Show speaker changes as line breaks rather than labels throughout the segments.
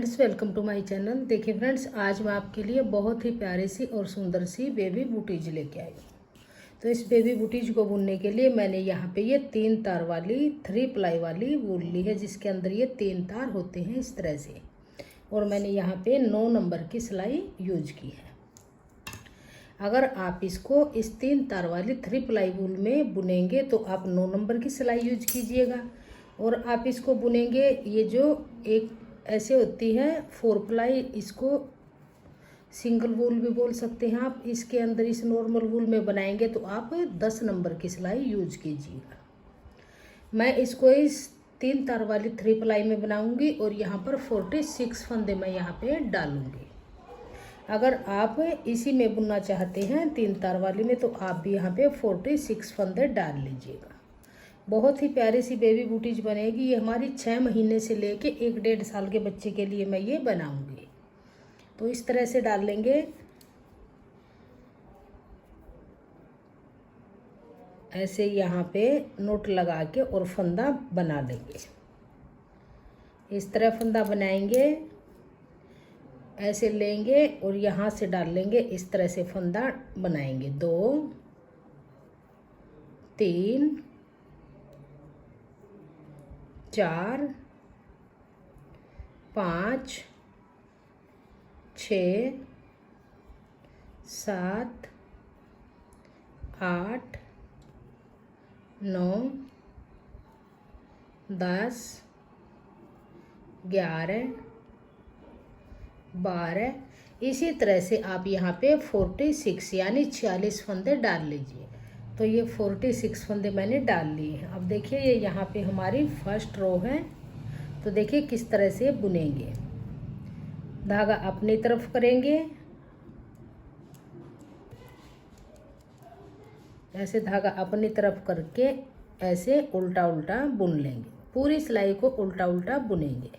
Friends, welcome to my channel. देखिए friends, आज मैं आपके लिए बहुत ही प्यारी सी और सुंदर सी बेबी बूटीज लेके आई हूँ। तो इस बेबी बूटीज को बुनने के लिए मैंने यहाँ पे ये 3 तार वाली 3 प्लाई वाली वूल ली है, जिसके अंदर ये 3 तार होते हैं इस तरह से। और मैंने यहाँ पे 9 नंबर की सिलाई यूज की है। अगर आप इसको इस 3 तार वाली 3 प्लाई वूल में बुनेंगे तो आप 9 नंबर की सिलाई यूज कीजिएगा। और आप इसको बुनेंगे, ये जो एक ऐसे होती है 4 प्लाई, इसको सिंगल वूल भी बोल सकते हैं आप। इसके अंदर इस नॉर्मल वूल में बनाएंगे तो आप 10 नंबर की सिलाई यूज कीजिएगा। मैं इसको इस 3 तार वाली 3 प्लाई में बनाऊंगी और यहाँ पर 46 फंदे मैं यहाँ पे डालूंगी। अगर आप इसी में बुनना चाहते हैं 3 तार वाली में, तो आप भी यहाँ पे 46 फंदे डाल लीजिएगा। बहुत ही प्यारी सी बेबी बूटीज बनेगी। ये हमारी 6 महीने से लेके 1-1.5 साल के बच्चे के लिए मैं ये बनाऊंगी। तो इस तरह से डाल लेंगे, ऐसे यहाँ पे नोट लगा के और फंदा बना लेंगे। इस तरह फंदा बनाएंगे, ऐसे लेंगे और यहाँ से डाल लेंगे। इस तरह से फंदा बनाएंगे। 2 3 4 5 6 7 8 9 10 11 12। इसी तरह से आप यहाँ पे 46 यानी 46 फंदे डाल लीजिए। तो ये 46 फंदे मैंने डाल लिए हैं। अब देखिए, ये यहाँ पे हमारी फर्स्ट रो है। तो देखिए किस तरह से बुनेंगे। धागा अपनी तरफ करेंगे, ऐसे धागा अपनी तरफ करके ऐसे उल्टा उल्टा बुन लेंगे। पूरी सिलाई को उल्टा उल्टा बुनेंगे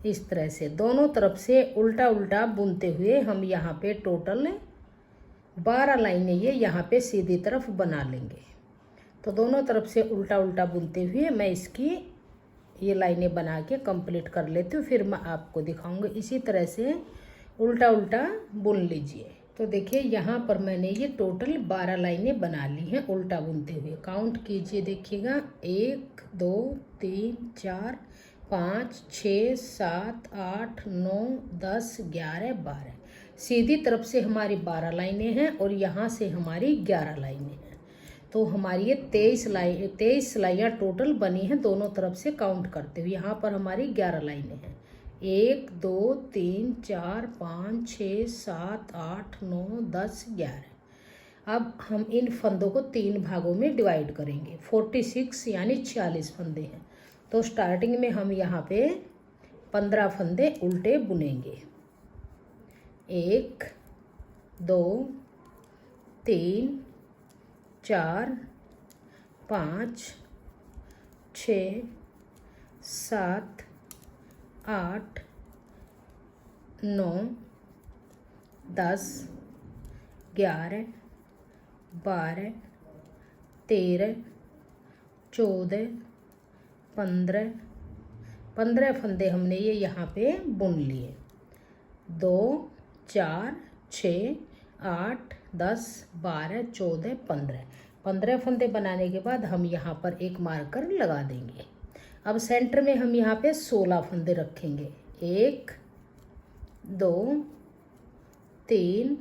इस तरह से। दोनों तरफ से उल्टा उल्टा बुनते हुए हम यहाँ पे टोटल 12 लाइनें ये यहाँ पे सीधी तरफ बना लेंगे। तो दोनों तरफ से उल्टा उल्टा बुनते हुए मैं इसकी ये लाइनें बना के कंप्लीट कर लेती हूँ, फिर मैं आपको दिखाऊंगी। इसी तरह से उल्टा उल्टा बुन लीजिए। तो देखिए यहाँ पर मैंने ये टोटल 12 लाइनें बना ली हैं उल्टा बुनते हुए। काउंट कीजिए, देखिएगा। 1 2 3 4 5 6 7 8 9 10 11 12। सीधी तरफ से हमारी 12 लाइनें हैं और यहाँ से हमारी 11 लाइनें हैं। तो हमारी ये 23 सिलाइयाँ टोटल बनी हैं दोनों तरफ से काउंट करते हुए। यहाँ पर हमारी 11 लाइनें हैं। 1 2 3 4 5 6 7 8 9 10 11। अब हम इन फंदों को 3 भागों में डिवाइड करेंगे। 46 यानी 46 फंदे हैं। तो स्टार्टिंग में हम यहाँ पे 15 फंदे उल्टे बुनेंगे। 1 2 3 4 5 6 7 8 9 10 11 12 13 14 15 फंदे हमने ये यहाँ पे बुन लिए। 2 4 6 8 10 12 14 15 फंदे बनाने के बाद हम यहाँ पर एक मार्कर लगा देंगे। अब सेंटर में हम यहाँ पे 16 फंदे रखेंगे। 1 2 3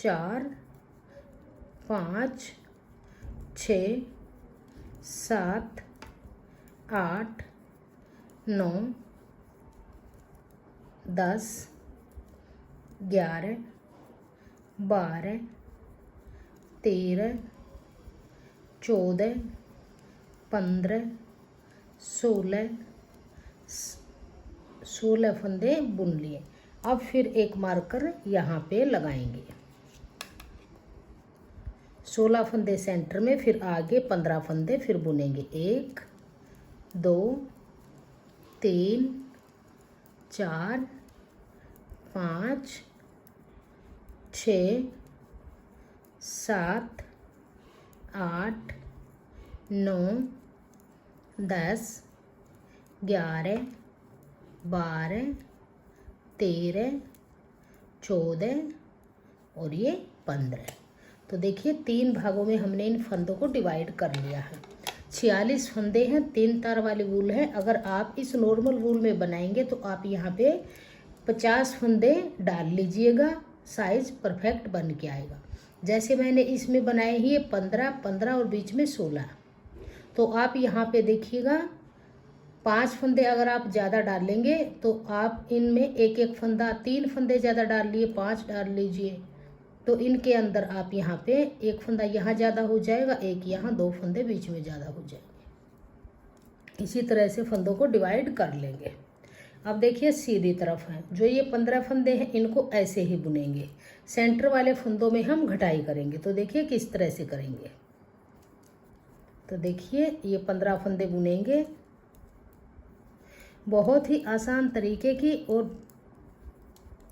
4 5 6 7 8 9 10 11 12 13 14 15 16 फंदे बुन लिए। अब फिर एक मार्कर यहाँ पे लगाएंगे। 16 फंदे सेंटर में, फिर आगे 15 फंदे फिर बुनेंगे। 1 2 3 4 5 6 7 8 9 10, 11, 12, 13, 14 और ये 15। तो देखिए 3 भागों में हमने इन फंदों को डिवाइड कर लिया है। 46 फंदे हैं, 3 तार वाली वूल है। अगर आप इस नॉर्मल वूल में बनाएंगे तो आप यहाँ पे 50 फंदे डाल लीजिएगा, साइज परफेक्ट बन के आएगा। जैसे मैंने इसमें बनाए ही 15 और बीच में 16, तो आप यहाँ पे देखिएगा 5 फंदे अगर आप ज़्यादा डालेंगे तो आप इनमें एक फंदा, 3 फंदे ज़्यादा डाल लिए 5 डाल लीजिए, तो इनके अंदर आप यहाँ पे एक फंदा यहाँ ज़्यादा हो जाएगा, एक यहाँ, 2 फंदे बीच में ज़्यादा हो जाएंगे। इसी तरह से फंदों को डिवाइड कर लेंगे। अब देखिए सीधी तरफ है, जो ये 15 फंदे हैं इनको ऐसे ही बुनेंगे। सेंटर वाले फंदों में हम घटाई करेंगे। तो देखिए किस तरह से करेंगे। तो देखिए ये 15 फंदे बुनेंगे, बहुत ही आसान तरीके की, और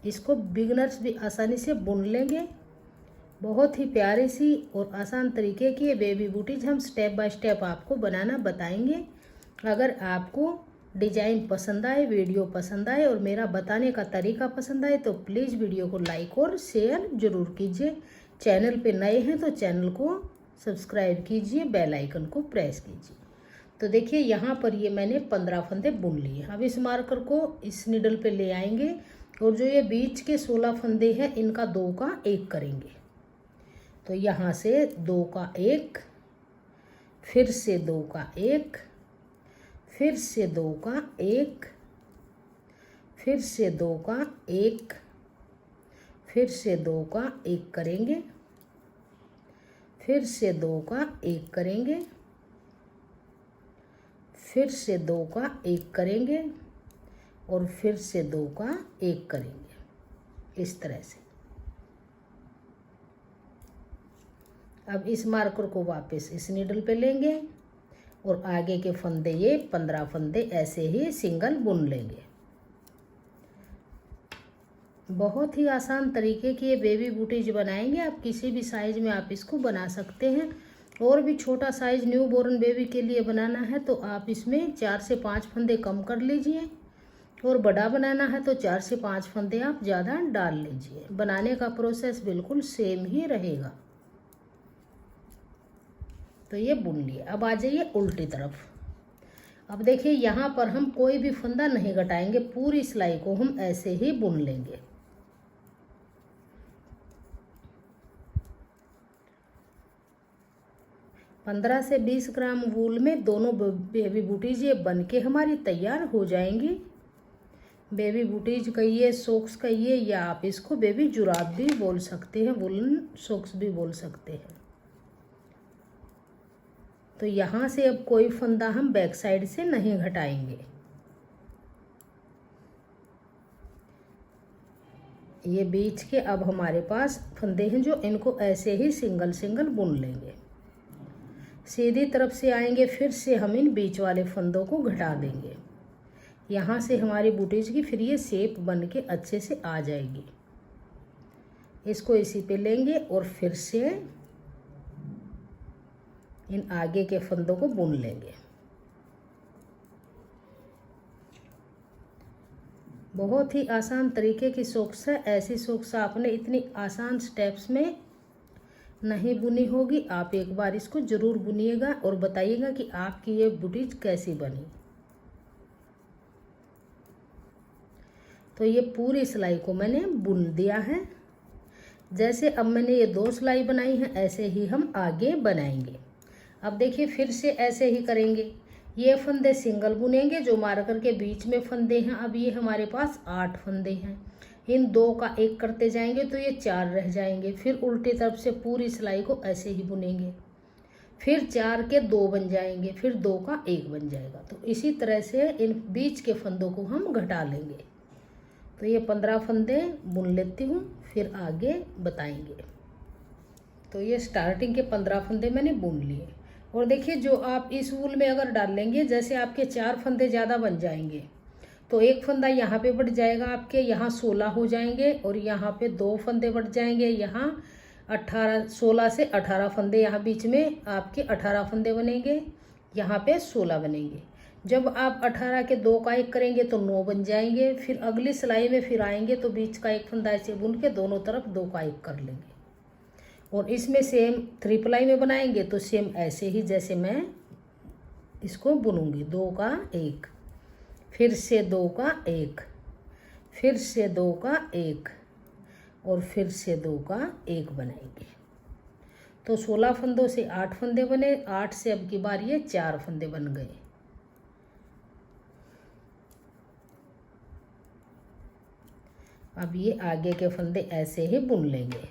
इसको बिगनर्स भी आसानी से बुन लेंगे। बहुत ही प्यारी सी और आसान तरीके की बेबी बूटीज हम स्टेप बाय स्टेप आपको बनाना बताएंगे। अगर आपको डिजाइन पसंद आए, वीडियो पसंद आए और मेरा बताने का तरीका पसंद आए तो प्लीज़ वीडियो को लाइक और शेयर ज़रूर कीजिए। चैनल पे नए हैं तो चैनल को सब्सक्राइब कीजिए, बेल आइकन को प्रेस कीजिए। तो देखिए यहाँ पर ये मैंने 15 फंदे बुन लिए। अब इस मार्कर को इस निडल पे ले आएंगे और जो ये बीच के 16 फंदे हैं इनका 2 का 1 करेंगे। तो यहाँ से 2 का 1, फिर से 2 का 1, फिर से 2 का 1, फिर से 2 का 1, फिर से 2 का 1 करेंगे, फिर से 2 का 1 करेंगे, फिर से 2 का 1 करेंगे और फिर से 2 का 1 करेंगे, इस तरह से। अब इस मार्कर को वापस इस नीडल पे लेंगे और आगे के फंदे, ये 15 फंदे ऐसे ही सिंगल बुन लेंगे। बहुत ही आसान तरीके की ये बेबी बूटीज बनाएंगे। आप किसी भी साइज में आप इसको बना सकते हैं, और भी छोटा साइज न्यू बोर्न बेबी के लिए बनाना है तो आप इसमें 4 से 5 फंदे कम कर लीजिए, और बड़ा बनाना है तो 4 से 5 फंदे आप ज़्यादा डाल लीजिए। बनाने का प्रोसेस बिल्कुल सेम ही रहेगा। तो ये बुन लिए। अब आ जाइए उल्टी तरफ। अब देखिए यहाँ पर हम कोई भी फंदा नहीं घटाएंगे, पूरी सिलाई को हम ऐसे ही बुन लेंगे। पंद्रह से 20 ग्राम वूल में दोनों बेबी बूटीज ये बन के हमारी तैयार हो जाएंगी। बेबी बूटीज कहिए, सॉक्स कहिए, या आप इसको बेबी जुराब भी बोल सकते हैं, वुलन सॉक्स भी बोल सकते हैं। तो यहाँ से अब कोई फंदा हम बैक साइड से नहीं घटाएंगे। ये बीच के अब हमारे पास फंदे हैं जो इनको ऐसे ही सिंगल सिंगल बुन लेंगे। सीधी तरफ से आएंगे, फिर से हम इन बीच वाले फंदों को घटा देंगे। यहाँ से हमारी बूटीज की फिर ये शेप बन के अच्छे से आ जाएगी। इसको इसी पे लेंगे और फिर से इन आगे के फंदों को बुन लेंगे। बहुत ही आसान तरीके की सॉक्स है। ऐसी सॉक्स आपने इतनी आसान स्टेप्स में नहीं बुनी होगी। आप एक बार इसको ज़रूर बुनिएगा और बताइएगा कि आपकी ये बूटीज कैसी बनी। तो ये पूरी सिलाई को मैंने बुन दिया है। जैसे अब मैंने ये 2 सिलाई बनाई है, ऐसे ही हम आगे बनाएंगे। अब देखिए फिर से ऐसे ही करेंगे। ये फंदे सिंगल बुनेंगे, जो मार्कर के बीच में फंदे हैं। अब ये हमारे पास 8 फंदे हैं। इन 2 का 1 करते जाएंगे तो ये 4 रह जाएंगे। फिर उल्टी तरफ से पूरी सिलाई को ऐसे ही बुनेंगे। फिर 4 के 2 बन जाएंगे, फिर 2 का 1 बन जाएगा। तो इसी तरह से इन बीच के फंदों को हम घटा लेंगे। तो ये 15 फंदे बुन लेती हूँ, फिर आगे बताएंगे। तो ये स्टार्टिंग के 15 फंदे मैंने बुन लिए। और देखिए जो आप इस वूल में अगर डाल लेंगे, जैसे आपके 4 फंदे ज़्यादा बन जाएंगे तो 1 फंदा यहाँ पे बढ़ जाएगा, आपके यहाँ 16 हो जाएंगे, और यहाँ पे 2 फंदे बढ़ जाएंगे। यहाँ 16 से 18 फंदे, यहाँ बीच में आपके 18 फंदे बनेंगे। यहाँ पे 16 बनेंगे। जब आप 18 के 2 का 1 करेंगे तो 9 बन जाएंगे। फिर अगली सिलाई में फिर आएंगे तो बीच का एक फंदा ऐसे बुन के दोनों तरफ 2 का 1 कर लेंगे। और इसमें सेम 3 प्लाई में बनाएंगे तो सेम ऐसे ही जैसे मैं इसको बुनूंगी, 2 का 1, फिर से 2 का 1, फिर से 2 का 1 और फिर से 2 का 1 बनाएंगे। तो 16 फंदों से 8 फंदे बने, 8 से अब की बार ये 4 फंदे बन गए। अब ये आगे के फंदे ऐसे ही बुन लेंगे।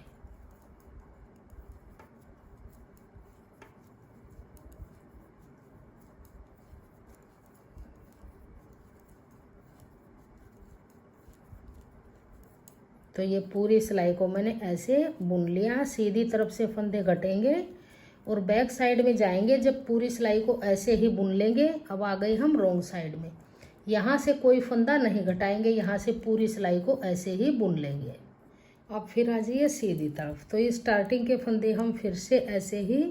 तो ये पूरी सिलाई को मैंने ऐसे बुन लिया। सीधी तरफ से फंदे घटेंगे और बैक साइड में जाएंगे। जब पूरी सिलाई को ऐसे ही बुन लेंगे, अब आ गए हम रॉन्ग साइड में। यहाँ से कोई फंदा नहीं घटाएंगे, यहाँ से पूरी सिलाई को ऐसे ही बुन लेंगे। अब फिर आ जाइए सीधी तरफ। तो ये स्टार्टिंग के फंदे हम फिर से ऐसे ही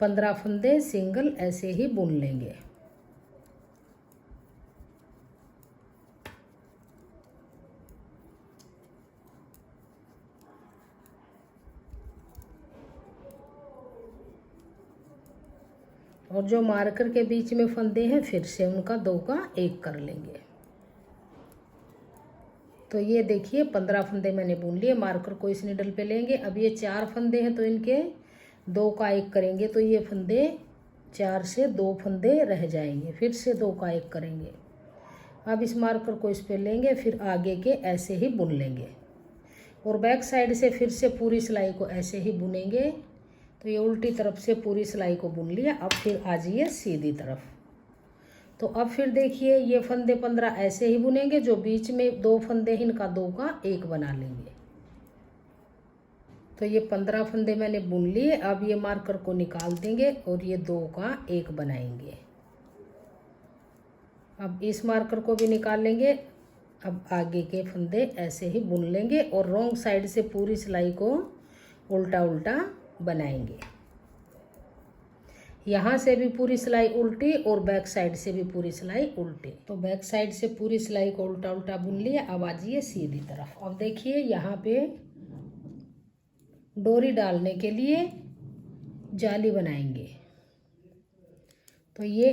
15 फंदे सिंगल ऐसे ही बुन लेंगे। और जो मार्कर के बीच में फंदे हैं फिर से उनका 2 का 1 कर लेंगे। तो ये देखिए 15 फंदे मैंने बुन लिए। मार्कर को इस निडल पे लेंगे। अब ये 4 फंदे हैं तो इनके 2 का 1 करेंगे तो ये फंदे 4 से 2 फंदे रह जाएंगे। फिर से 2 का 1 करेंगे। अब इस मार्कर को इस पे लेंगे, फिर आगे के ऐसे ही बुन लेंगे और बैक साइड से फिर से पूरी सिलाई को ऐसे ही बुनेंगे। तो ये उल्टी तरफ से पूरी सिलाई को बुन लिया। अब फिर आ जाइए सीधी तरफ। तो अब फिर देखिए ये फंदे 15 ऐसे ही बुनेंगे। जो बीच में 2 फंदे हैं इनका 2 का 1 बना लेंगे। तो ये 15 फंदे मैंने बुन लिए। अब ये मार्कर को निकाल देंगे और ये 2 का 1 बनाएंगे। अब इस मार्कर को भी निकाल लेंगे। अब आगे के फंदे ऐसे ही बुन लेंगे और रॉन्ग साइड से पूरी सिलाई को उल्टा उल्टा बनाएंगे। यहाँ से भी पूरी सिलाई उल्टी और बैक साइड से भी पूरी सिलाई उल्टी। तो बैक साइड से पूरी सिलाई को उल्टा उल्टा बुन लिया। अब आ जाइए सीधी तरफ। अब देखिए यहाँ पे डोरी डालने के लिए जाली बनाएंगे। तो ये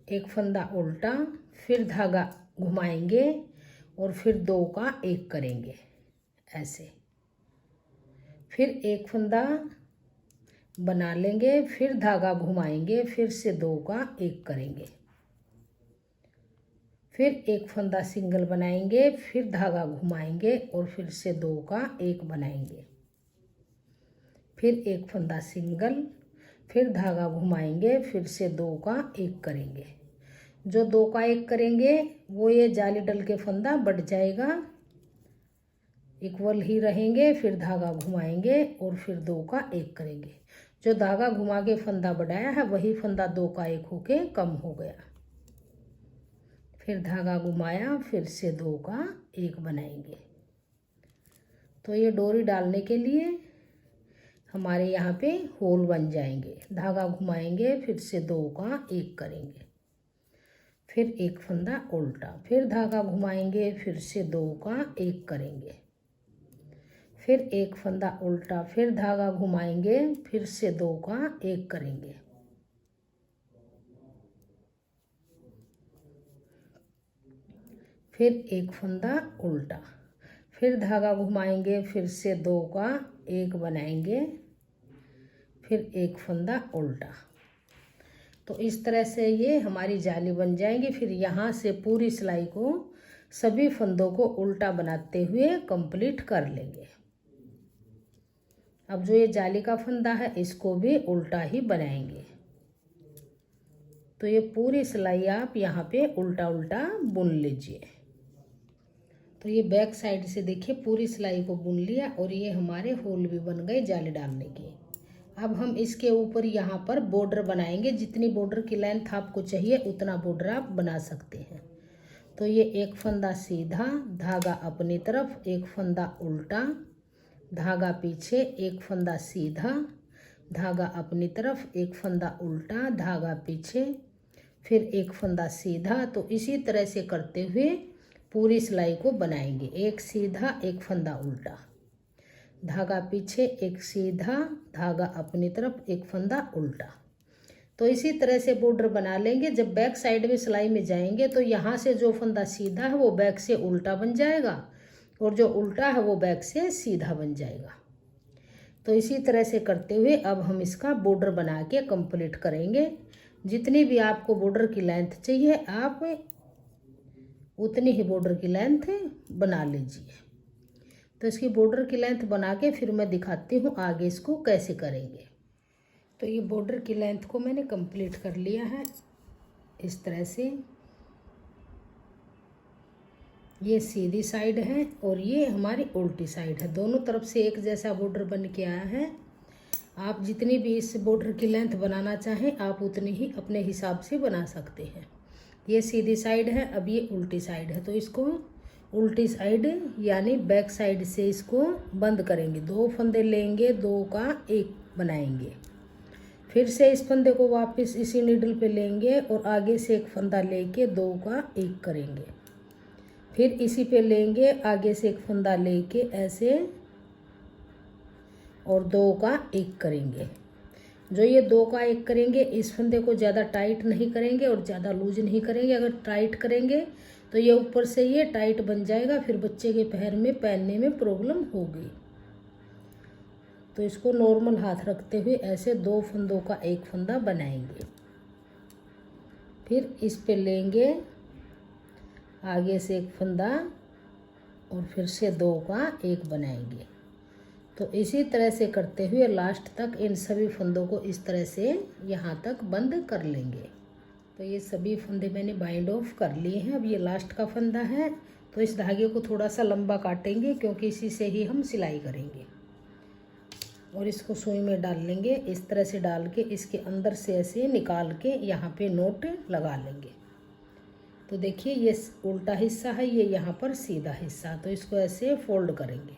एक फंदा उल्टा, फिर धागा घुमाएंगे और फिर 2 का 1 करेंगे ऐसे। फिर एक फंदा बना लेंगे, फिर धागा घुमाएंगे, फिर से 2 का 1 करेंगे। फिर एक फंदा सिंगल बनाएंगे, फिर धागा घुमाएंगे और फिर से 2 का 1 बनाएंगे। फिर एक फंदा सिंगल, फिर धागा घुमाएंगे, फिर से 2 का 1 करेंगे। जो 2 का 1 करेंगे वो ये जाली डल के फंदा बढ़ जाएगा, इक्वल ही रहेंगे। फिर धागा घुमाएंगे और फिर 2 का 1 करेंगे। जो धागा घुमा के फंदा बढ़ाया है वही फंदा 2 का 1 होके कम हो गया। फिर धागा घुमाया, फिर से 2 का 1 बनाएंगे। तो ये डोरी डालने के लिए हमारे यहाँ पे होल बन जाएंगे। धागा घुमाएंगे, फिर से 2 का 1 करेंगे। फिर एक फंदा उल्टा, फिर धागा घुमाएंगे, फिर से 2 का 1 करेंगे। फिर एक फंदा उल्टा, फिर धागा घुमाएंगे, फिर से 2 का 1 करेंगे। फिर एक फंदा उल्टा, फिर धागा घुमाएंगे, फिर से 2 का 1 बनाएंगे। फिर एक फंदा उल्टा। तो इस तरह से ये हमारी जाली बन जाएंगी। फिर यहाँ से पूरी सिलाई को सभी फंदों को उल्टा बनाते हुए कंप्लीट कर लेंगे। अब जो ये जाली का फंदा है इसको भी उल्टा ही बनाएंगे। तो ये पूरी सिलाई आप यहाँ पे उल्टा उल्टा बुन लीजिए। तो ये बैक साइड से देखिए पूरी सिलाई को बुन लिया और ये हमारे होल भी बन गए जाली डालने के। अब हम इसके ऊपर यहाँ पर बॉर्डर बनाएंगे। जितनी बॉर्डर की लेंथ आपको चाहिए उतना बॉर्डर आप बना सकते हैं। तो ये एक फंदा सीधा, धागा अपनी तरफ, एक फंदा उल्टा, धागा पीछे, एक फंदा सीधा, धागा अपनी तरफ, एक फंदा उल्टा, धागा पीछे, फिर एक फंदा सीधा। तो इसी तरह से करते हुए पूरी सिलाई को बनाएंगे। एक सीधा, एक फंदा उल्टा, धागा पीछे, एक सीधा, धागा अपनी तरफ, एक फंदा उल्टा। तो इसी तरह से बॉर्डर बना लेंगे। जब बैक साइड में सिलाई में जाएंगे तो यहाँ से जो फंदा सीधा है वो बैक से उल्टा बन जाएगा और जो उल्टा है वो बैक से सीधा बन जाएगा। तो इसी तरह से करते हुए अब हम इसका बॉर्डर बना के कंप्लीट करेंगे। जितनी भी आपको बॉर्डर की लेंथ चाहिए आप उतनी ही बॉर्डर की लेंथ बना लीजिए। तो इसकी बॉर्डर की लेंथ बना के फिर मैं दिखाती हूँ आगे इसको कैसे करेंगे। तो ये बॉर्डर की लेंथ को मैंने कंप्लीट कर लिया है। इस तरह से ये सीधी साइड है और ये हमारी उल्टी साइड है। दोनों तरफ से एक जैसा बॉर्डर बन के आया है। आप जितनी भी इस बॉर्डर की लेंथ बनाना चाहें आप उतनी ही अपने हिसाब से बना सकते हैं। ये सीधी साइड है, अब ये उल्टी साइड है। तो इसको उल्टी साइड यानी बैक साइड से इसको बंद करेंगे। 2 फंदे लेंगे, 2 का 1 बनाएंगे। फिर से इस फंदे को वापस इसी नीडल पे लेंगे और आगे से एक फंदा लेके 2 का 1 करेंगे। फिर इसी पे लेंगे, आगे से एक फंदा लेके ऐसे और 2 का 1 करेंगे। जो ये 2 का 1 करेंगे इस फंदे को ज़्यादा टाइट नहीं करेंगे और ज़्यादा लूज नहीं करेंगे। अगर टाइट करेंगे तो ये ऊपर से ये टाइट बन जाएगा, फिर बच्चे के पैर में पहनने में प्रॉब्लम होगी। तो इसको नॉर्मल हाथ रखते हुए ऐसे 2 फंदों का 1 फंदा बनाएंगे। फिर इस पे लेंगे, आगे से एक फंदा और फिर से 2 का 1 बनाएंगे। तो इसी तरह से करते हुए लास्ट तक इन सभी फंदों को इस तरह से यहाँ तक बंद कर लेंगे। तो ये सभी फंदे मैंने बाइंड ऑफ कर लिए हैं। अब ये लास्ट का फंदा है तो इस धागे को थोड़ा सा लंबा काटेंगे क्योंकि इसी से ही हम सिलाई करेंगे। और इसको सुई में डाल लेंगे। इस तरह से डाल के इसके अंदर से ऐसे निकाल के यहाँ पे नोट लगा लेंगे। तो देखिए ये उल्टा हिस्सा है, ये यहाँ पर सीधा हिस्सा। तो इसको ऐसे फोल्ड करेंगे।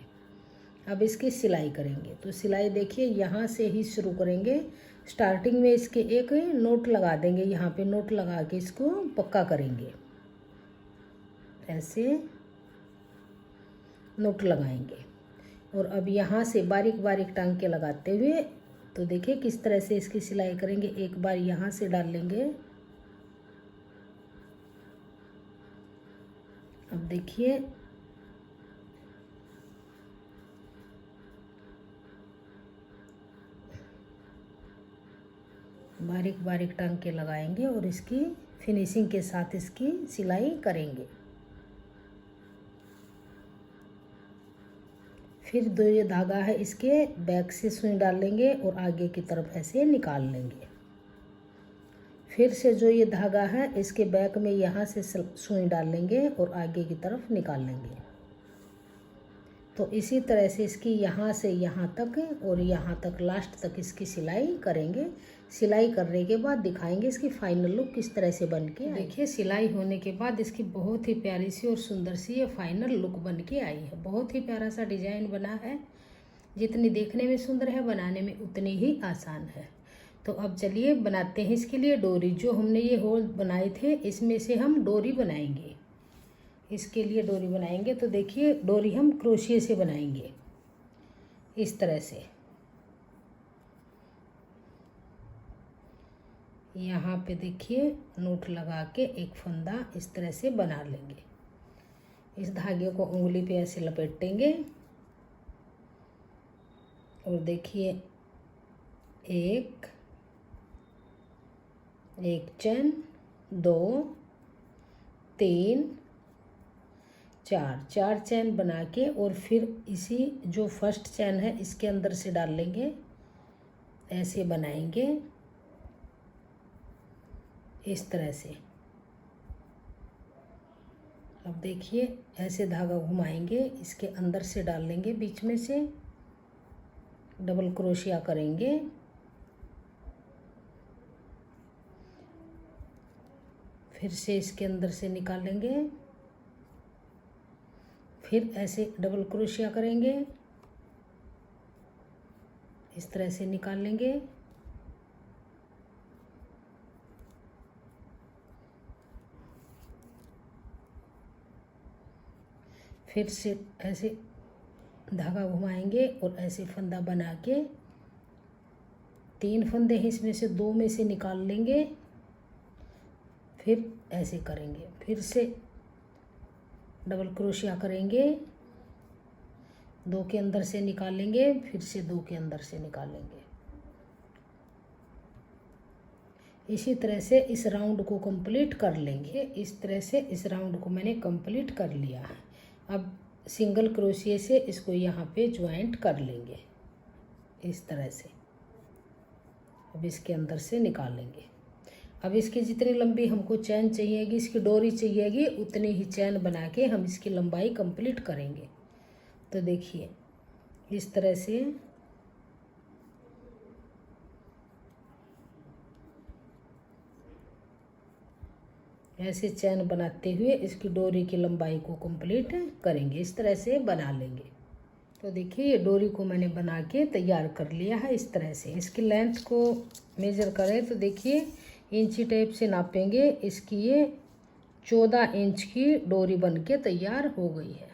अब इसकी सिलाई करेंगे। तो सिलाई देखिए यहाँ से ही शुरू करेंगे। स्टार्टिंग में इसके एक नोट लगा देंगे, यहाँ पे नोट लगा के इसको पक्का करेंगे। ऐसे नोट लगाएंगे और अब यहाँ से बारीक बारीक टांके लगाते हुए तो देखिए किस तरह से इसकी सिलाई करेंगे। एक बार यहाँ से डाल लेंगे। अब देखिए बारीक बारीक टांके लगाएंगे और इसकी फिनिशिंग के साथ इसकी सिलाई करेंगे। फिर जो ये धागा है इसके बैक से सुई डाल लेंगे और आगे की तरफ ऐसे निकाल लेंगे। फिर से जो ये धागा है इसके बैक में यहाँ से सुई डाल लेंगे और आगे की तरफ निकाल लेंगे। तो इसी तरह से इसकी यहाँ से यहाँ तक और यहाँ तक लास्ट तक इसकी सिलाई करेंगे। सिलाई करने के बाद दिखाएंगे इसकी फाइनल लुक किस तरह से बन के। देखिए सिलाई होने के बाद इसकी बहुत ही प्यारी सी और सुंदर सी ये फाइनल लुक बन के आई है। बहुत ही प्यारा सा डिजाइन बना है। जितनी देखने में सुंदर है बनाने में उतनी ही आसान है। तो अब चलिए बनाते हैं इसके लिए डोरी। जो हमने ये होल बनाए थे इसमें से हम डोरी बनाएंगे। इसके लिए डोरी बनाएंगे। तो देखिए डोरी हम क्रोशिया से बनाएंगे इस तरह से। यहाँ पे देखिए नोट लगा के एक फंदा इस तरह से बना लेंगे। इस धागे को उंगली पे ऐसे लपेटेंगे और देखिए एक चैन, 2, 3, 4 चैन बना के और फिर इसी जो फर्स्ट चैन है इसके अंदर से डाल लेंगे। ऐसे बनाएंगे इस तरह से। अब देखिए ऐसे धागा घुमाएंगे, इसके अंदर से डाल लेंगे, बीच में से डबल क्रोशिया करेंगे। फिर से इसके अंदर से निकालेंगे, फिर ऐसे डबल क्रोशिया करेंगे इस तरह से निकाल लेंगे। फिर से ऐसे धागा घुमाएंगे और ऐसे फंदा बना के 3 फंदे हैं, इसमें से 2 में से निकाल लेंगे। फिर ऐसे करेंगे, फिर से डबल क्रोशिया करेंगे, 2 के अंदर से निकालेंगे, फिर से 2 के अंदर से निकालेंगे। इसी तरह से इस राउंड को कंप्लीट कर लेंगे। इस तरह से इस राउंड को मैंने कंप्लीट कर लिया है। अब सिंगल क्रोशिया से इसको यहाँ पे ज्वाइंट कर लेंगे इस तरह से। अब इसके अंदर से निकालेंगे। अब इसकी जितनी लंबी हमको चैन चाहिएगी, इसकी डोरी चाहिएगी, उतनी ही चैन बना के हम इसकी लंबाई कंप्लीट करेंगे। तो देखिए इस तरह से ऐसे चैन बनाते हुए इसकी डोरी की लंबाई को कंप्लीट करेंगे। इस तरह से बना लेंगे। तो देखिए ये डोरी को मैंने बना के तैयार कर लिया है इस तरह से। इसकी लेंथ को मेजर करें तो देखिए इंची टेप से नापेंगे, इसकी ये 14 इंच की डोरी बन के तैयार हो गई है।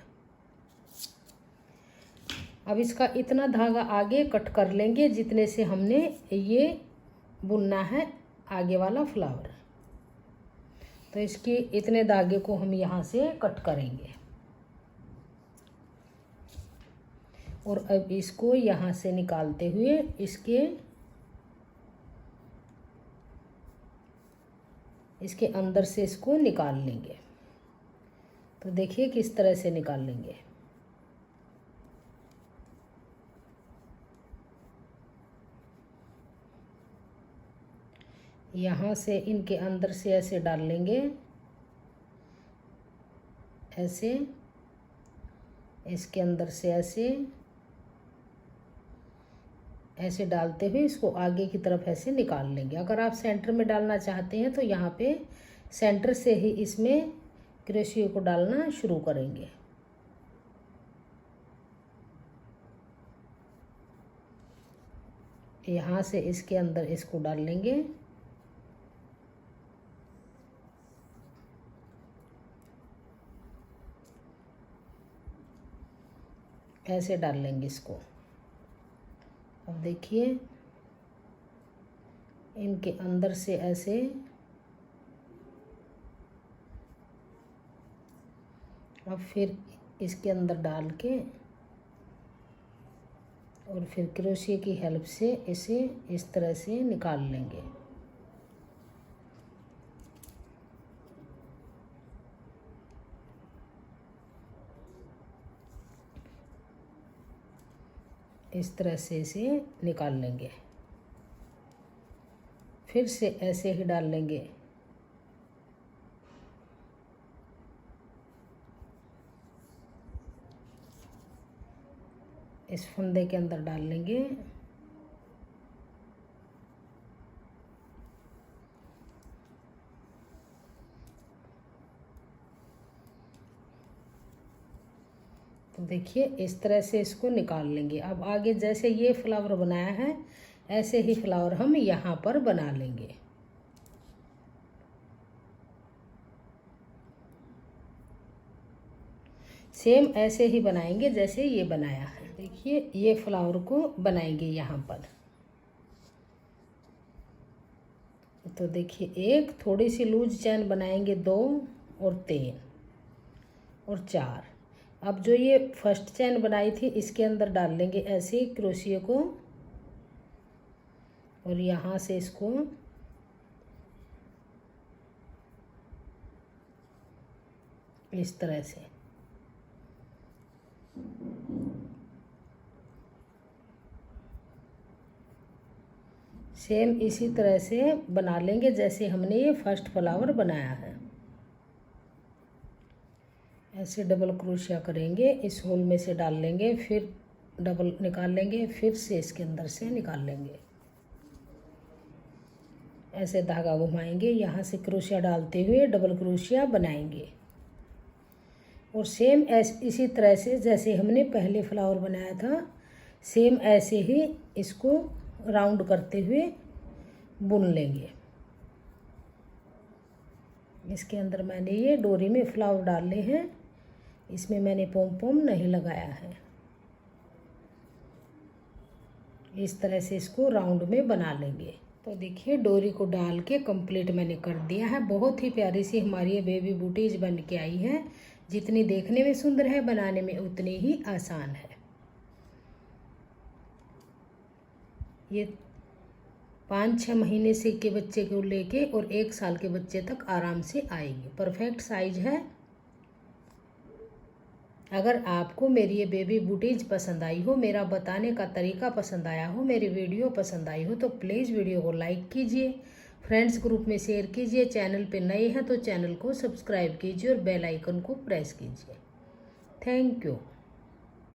अब इसका इतना धागा आगे कट कर लेंगे जितने से हमने ये बुनना है आगे वाला फ्लावर। तो इसकी इतने धागे को हम यहाँ से कट करेंगे और अब इसको यहाँ से निकालते हुए इसके अंदर से इसको निकाल लेंगे। तो देखिए किस तरह से निकाल लेंगे। यहाँ से इनके अंदर से ऐसे डाल लेंगे, ऐसे इसके अंदर से ऐसे डालते हुए इसको आगे की तरफ ऐसे निकाल लेंगे। अगर आप सेंटर में डालना चाहते हैं तो यहाँ पे सेंटर से ही इसमें क्रोशिया को डालना शुरू करेंगे। यहाँ से इसके अंदर इसको डाल लेंगे, ऐसे डाल लेंगे इसको। अब देखिए इनके अंदर से ऐसे अब फिर इसके अंदर डाल के और फिर क्रोशिया की हेल्प से इसे इस तरह से निकाल लेंगे। इस तरह से इसे निकाल लेंगे। फिर से ऐसे ही डाल लेंगे। इस फंदे के अंदर डाल लेंगे। तो देखिए इस तरह से इसको निकाल लेंगे। अब आगे जैसे ये फ्लावर बनाया है ऐसे ही फ्लावर हम यहाँ पर बना लेंगे। सेम ऐसे ही बनाएंगे जैसे ये बनाया है। देखिए ये फ्लावर को बनाएंगे यहाँ पर। तो देखिए एक थोड़ी सी लूज चैन बनाएंगे, 2 और 3 और 4। अब जो ये फर्स्ट चैन बनाई थी इसके अंदर डाल लेंगे ऐसे क्रोशिया को और यहाँ से इसको इस तरह से सेम इसी तरह से बना लेंगे जैसे हमने ये फर्स्ट फ्लावर बनाया है। ऐसे डबल क्रोशिया करेंगे, इस होल में से डाल लेंगे, फिर डबल निकाल लेंगे, फिर से इसके अंदर से निकाल लेंगे। ऐसे धागा घुमाएंगे, यहाँ से क्रोशिया डालते हुए डबल क्रोशिया बनाएंगे और सेम इसी तरह से जैसे हमने पहले फ्लावर बनाया था सेम ऐसे ही इसको राउंड करते हुए बुन लेंगे। इसके अंदर मैंने ये डोरी में फ्लावर डाले हैं, इसमें मैंने पोम पोम नहीं लगाया है। इस तरह से इसको राउंड में बना लेंगे। तो देखिए डोरी को डाल के कंप्लीट मैंने कर दिया है। बहुत ही प्यारी सी हमारी ये बेबी बूटीज बन के आई है। जितनी देखने में सुंदर है, बनाने में उतनी ही आसान है। ये 5-6 महीने से के बच्चे को लेके और 1 साल के बच्चे तक आराम से आएगी। परफेक्ट साइज है। अगर आपको मेरी ये बेबी बूटीज पसंद आई हो, मेरा बताने का तरीका पसंद आया हो, मेरी वीडियो पसंद आई हो, तो प्लीज़ वीडियो को लाइक कीजिए, फ्रेंड्स ग्रुप में शेयर कीजिए। चैनल पे नए हैं तो चैनल को सब्सक्राइब कीजिए और बेल आइकन को प्रेस कीजिए। Thank you.